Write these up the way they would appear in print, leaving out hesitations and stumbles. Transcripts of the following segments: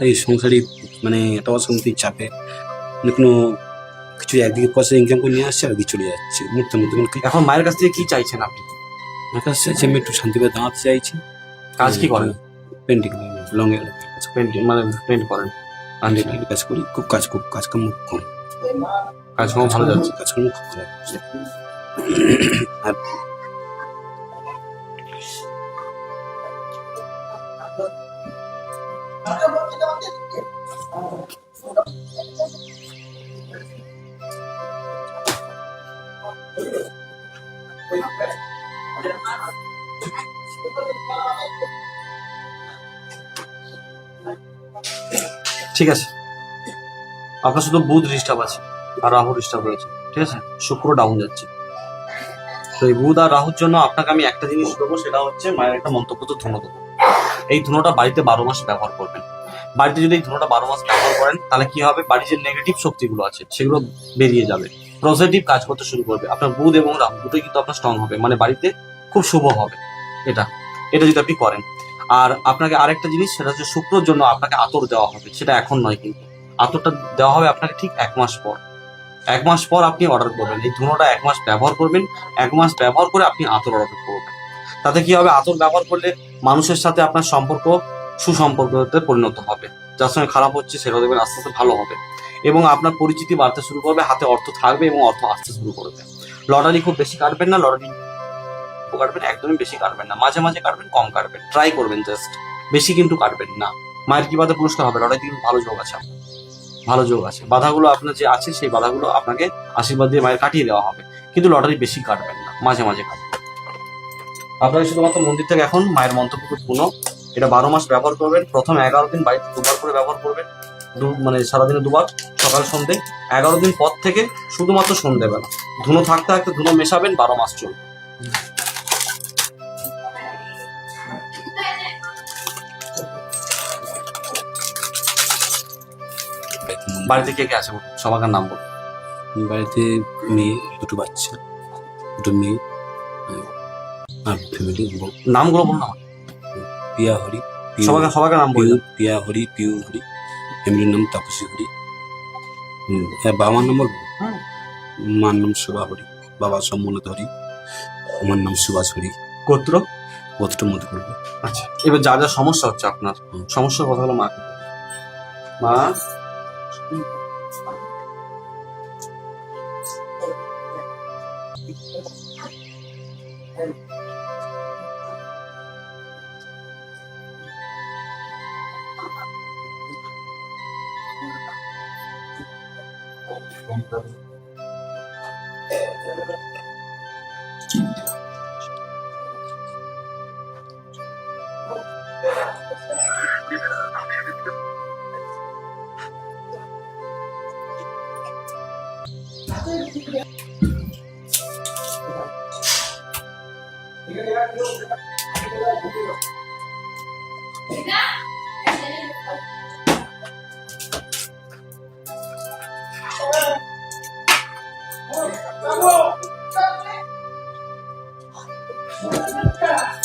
এই সংসারী মানে একটা অশান্তির চাপে মানে কোনো কিছু একদিকে পয়সা ইনকাম করে নিয়ে আসছে আর দিকে চলে যাচ্ছে মুহূর্তের মধ্যে কোনো এখন মায়ের কাছ থেকে কি চাইছেন আপনি? আমার কাছে চাইছি আমি একটু শান্তিভাবে দাঁড়াতে চাইছি। কাজ কি করেন? পেন্টিং লঙের পেন্টিং মানে পেন্ট করেন? আচ্ছা, কাজ করি, খুব কাজকর্ম খুব কম, কাজকর্ম ভালো যাচ্ছে। কাজকর্ম খুব খারাপ। আর ঠিক আছে, আপনার শুধু বুধ ডিস্টার্ব আছে আর রাহু ডিস্টার্ব রয়েছে, ঠিক আছে? শুক্র ডাউন যাচ্ছে। তো এই বুধ আর রাহুর জন্য আপনাকে আমি একটা জিনিস দেবো, সেটা হচ্ছে মায়ের একটা মন্ত্রপুত ধুনো দেবো। এই ধুনোটা বাড়িতে 12 মাস ব্যবহার করবেন। বাড়িতে যদি এই ধুনোটা 12 মাস ব্যবহার করেন তাহলে কি হবে, বাড়ির যে নেগেটিভ শক্তিগুলো আছে সেগুলো বেরিয়ে যাবে, পজিটিভ কাজ করতে শুরু করবে। আপনার বুধ এবং রাহু দুটোই কিন্তু আপনার স্ট্রং হবে, মানে বাড়িতে খুব শুভ হবে। এটা এটা যদি আপনি করেন। আর আপনাকে আরেকটা জিনিস, সেটা হচ্ছে শুক্রর জন্য আপনাকে আতর দেওয়া হবে, সেটা এখন নয়, কিন্তু আতরটা দেওয়া হবে আপনাকে ঠিক 1 মাস পর। 1 মাস পর আপনি অর্ডার করবেন এই ধুনোটা, 1 মাস ব্যবহার করবেন। 1 মাস ব্যবহার করে আপনি আতর অর্ডার করবেন। তাতে কি হবে, আতর ব্যবহার করলে মানুষের সাথে আপনার সম্পর্ক সুসম্পর্কতে পরিণত হবে। যার সঙ্গে খারাপ হচ্ছে সেটা দেখবেন আস্তে আস্তে ভালো হবে, এবং আপনার পরিচিতি বাড়তে শুরু করবে, হাতে অর্থ থাকবে এবং অর্থ আসতে শুরু করবে। লটারি খুব বেশি কাটবেন না, লটারি কাটবেন একদমই বেশি কাটবেন না, মাঝে মাঝে কাটবেন, কম কাটবেন, ট্রাই করবেন জাস্ট, বেশি কিন্তু কাটবেন না। মায়ের কি বাদে পুরস্কার হবে, লটারি কিন্তু ভালো যোগ আছে, ভালো যোগ আছে। বাধাগুলো আপনার যে আছে সেই বাধাগুলো আপনাকে আশীর্বাদ দিয়ে মায়ের কাটিয়ে দেওয়া হবে, কিন্তু লটারি বেশি কাটবেন না, মাঝে মাঝে কাটবেন। আপনাকে শুধুমাত্র মন্দির থেকে এখন মায়ের মন্ত্রপুত পুনো, এটা 12 মাস ব্যবহার করবেন। প্রথম 11 দিন বাড়িতে 2বার করে ব্যবহার করবেন, মানে সারাদিনে 2বার, সকাল সন্ধ্যে। 11 দিন পর থেকে শুধুমাত্র সন্ধ্যেবেলা ধুনো থাকতে থাকতে ধুনো মেশাবেন, 12 মাস চলবে। বাড়িতে কে কে আছে বলুন, সবার নাম বলুন। বাড়িতে মেয়ে, দুটো বাচ্চা, দুটো মেয়ে আর ফ্যামিলি। নামগুলো বলুন না, পিয়া হরি, সবার নাম বলুন। পিয়া হরি, পিউ হরি, ফ্যামিলির নাম তাপসী হরি। বাবা মার নাম বলবো? মার নাম শোভা হরি, বাবা সম্মনত হরি, আমার নাম সুভাষ হরি। গোত্র? গোত্র মধ্যে করবো। আচ্ছা, এবার যা যা সমস্যা হচ্ছে আপনার, সমস্যার কথাগুলো মাকে বলুন। মা,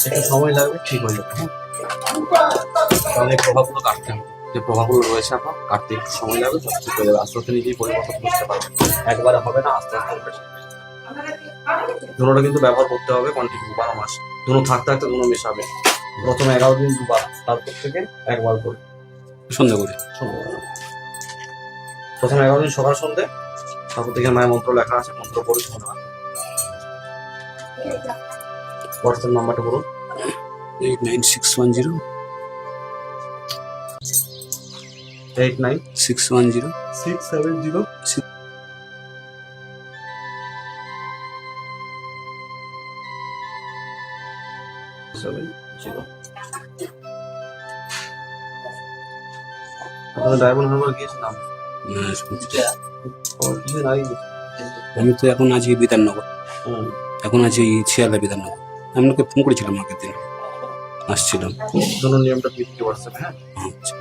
একটু সময় লাগবে, ঠিক হয়ে যাবে। কারণ এই প্রভাবগুলো কাটতে হবে, যে প্রভাবগুলো রয়েছে আপনার কাটতে একটু সময় লাগবে, সব ঠিক হয়ে যাবে। আস্তে আস্তে নিজেই পরিবর্তন বুঝতে পারবেন, একবারে হবে না, আস্তে আস্তে হবে। ধুনোটা কিন্তু ব্যবহার করতে হবে কন্টিনিউ 12 মাস। ধুনো থাকতে থাকতে ধুনো মেশাবে। প্রথমে 11 দিন 2বার, তারপর থেকে 1বার করে সন্ধ্যা করে। প্রথমে 11 দিন সকাল সন্ধ্যে, তারপর থেকে মায়ের মন্ত্র লেখা আছে, মন্ত্র পড়ে শোনা। হোয়াটসঅ্যাপ নাম্বারটা বলুন। 89610 89610 670 770। আপনাদের ডায়মন্ড হারবার গিয়েছিলাম কিছুদিন আগে। আমি তো এখন আছি বিধাননগর, এখন আছি শিয়ালদা বিধাননগর। আমি ওকে ফোন করেছিলাম আগের দিন, আসছিলাম। নিয়মটা হোয়াটসঅ্যাপ। হ্যাঁ, আচ্ছা।